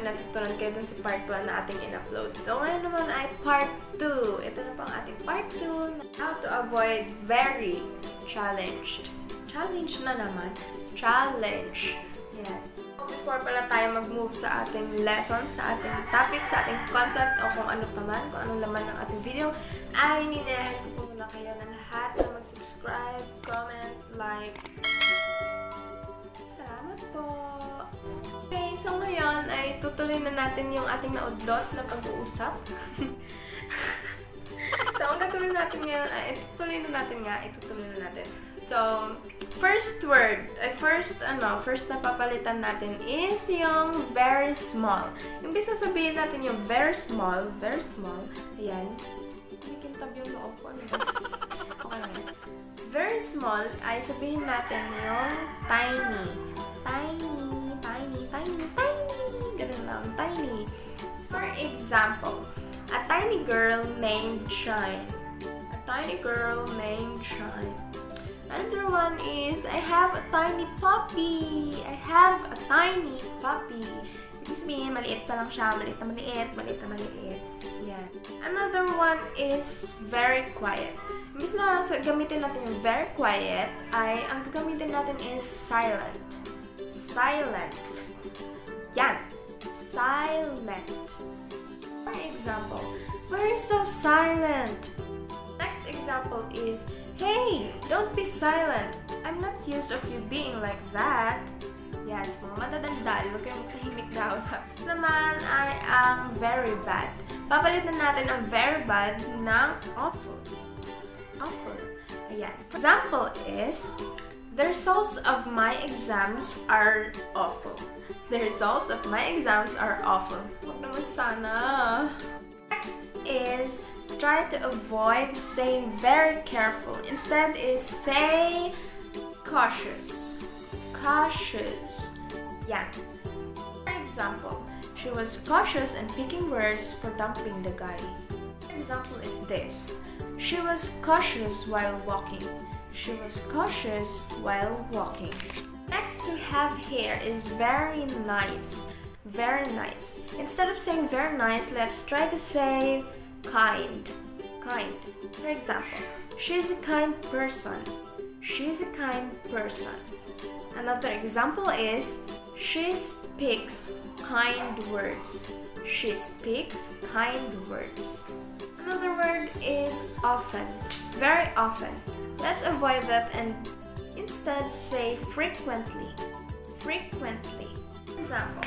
natutunan kayo dun sa part 1 na ating in-upload. So, ngayon naman ay part 2. Ito na po ang ating part 2. How to avoid very challenged. Challenge na naman. Challenge. Yan. Before pala tayo mag-move sa ating lesson, sa ating topic, sa ating concept, o kung ano pa man, kung anong laman ng ating video, ay ninilahan ko po muna kayo na lahat na mag-subscribe, comment, like. Salamat po! Okay, so ngayon ay tutuloy na natin yung ating naudlot na pag-uusap. So, ang gagawin natin ngayon ay itutuloy na natin. So, first na papalitan natin is yung very small. Imbis na sabihin natin yung very small, ayan. Kumikintab yung loob ko. Okay na. Very small ay sabihin natin yung tiny. Ganun lang, tiny. So, for example, a tiny girl named Shine. Another one is, I have a tiny puppy. Ibig sabihin, maliit pa lang siya. Maliit na maliit. Yan. Another one is very quiet. Imbis na gamitin natin yung very quiet, ay ang gagamitin natin is silent. Yan. Silent. For example, why are you so silent? Next example is, hey, don't be silent. I'm not used of you being like that. Yan, sa mga madadaldal, huwag kayong tahimik na usap. Next naman ay ang very bad. Papalitan natin ang very bad ng awful. Ayan. Example is, the results of my exams are awful. Huwag naman sana. Next is, try to avoid saying very careful. Instead is say cautious. Yan. For example, she was cautious in picking words for dumping the guy. Example is this. She was cautious while walking. Next to have here is very nice. Instead of saying very nice, let's try to say kind. For example, she's a kind person. Another example is, she speaks kind words. Another word is often. Very often. Let's avoid that and instead say frequently. For example,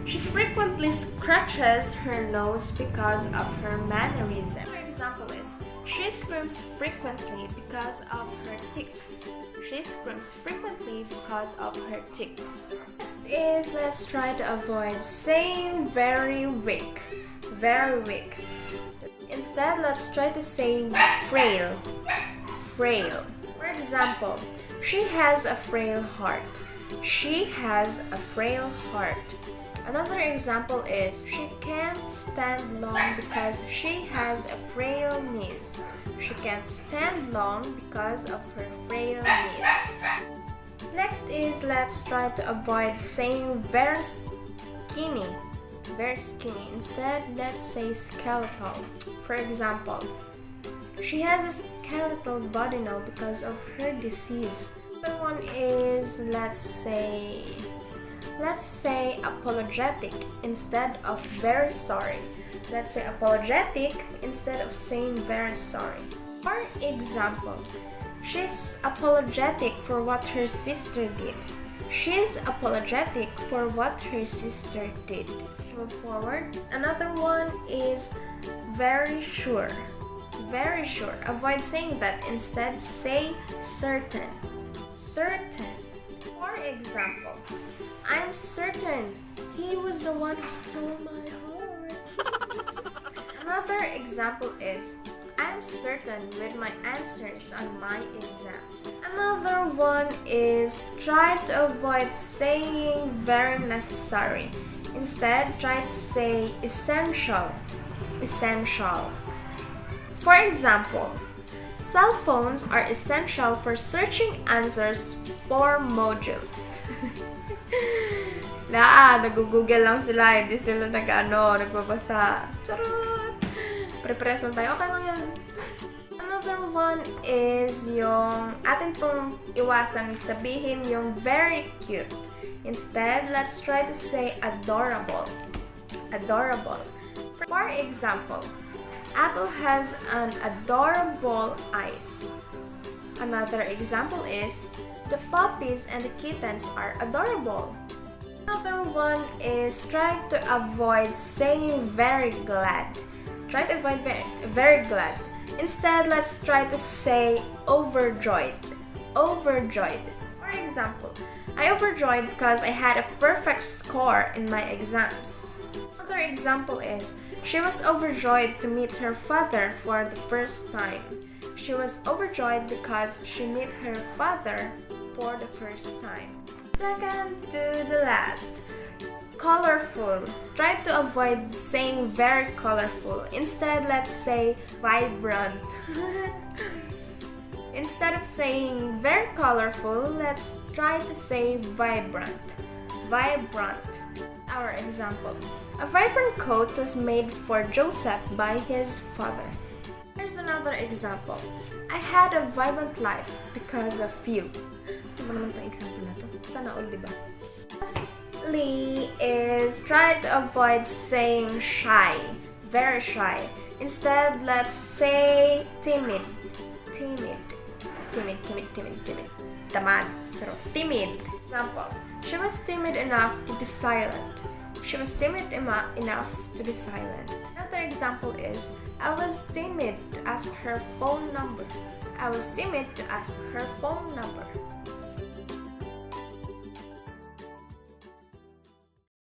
she frequently scratches her nose because of her mannerism. Another example is, she screams frequently because of her tics. Next is, let's try to avoid saying very weak. Instead, let's try to say frail. For example, she has a frail heart. Another example is, she can't stand long because she has a frail knees. Next is, let's try to avoid saying very skinny. Instead, let's say skeletal. For example, she has a skeletal body now because of her disease. Another one is, let's say apologetic instead of very sorry. Let's say apologetic instead of saying very sorry. For example, she's apologetic for what her sister did. Move forward. Another one is very sure. Avoid saying that. Instead, say certain. For example, I'm certain he was the one who stole my heart. Another example is, I'm certain with my answers on my exams. Another one is, try to avoid saying very necessary. Instead, try to say essential. For example, cell phones are essential for searching answers for modules. Nag-google lang sila. Hindi sila nagbabasa. Charot! Pre-present tayo. Okay lang yan. Another one is yung atin pong iwasan sabihin yung very cute. Instead, let's try to say adorable. Adorable. For example, Apple has an adorable eyes. Another example is, the puppies and the kittens are adorable. Another one is try to avoid saying very glad. Try to avoid very glad. Instead, let's try to say overjoyed. Overjoyed. For example, I overjoyed because I had a perfect score in my exams. Another example is, she was overjoyed to meet her father for the first time. She was overjoyed because she met her father for the first time. Second to the last, colorful. Try to avoid saying very colorful. Instead, let's say vibrant. Instead of saying very colorful, let's try to say vibrant. Vibrant. Our example. A vibrant coat was made for Joseph by his father. Here's another example. I had a vibrant life because of you. Ano naman itong example na to? Sana all, diba? Lastly is try to avoid saying shy. Very shy. Instead, let's say timid. Timid. Tamad. Pero timid. Example. She was timid enough to be silent. She was timid enough to be silent. Another example is, I was timid to ask her phone number. I was timid to ask her phone number.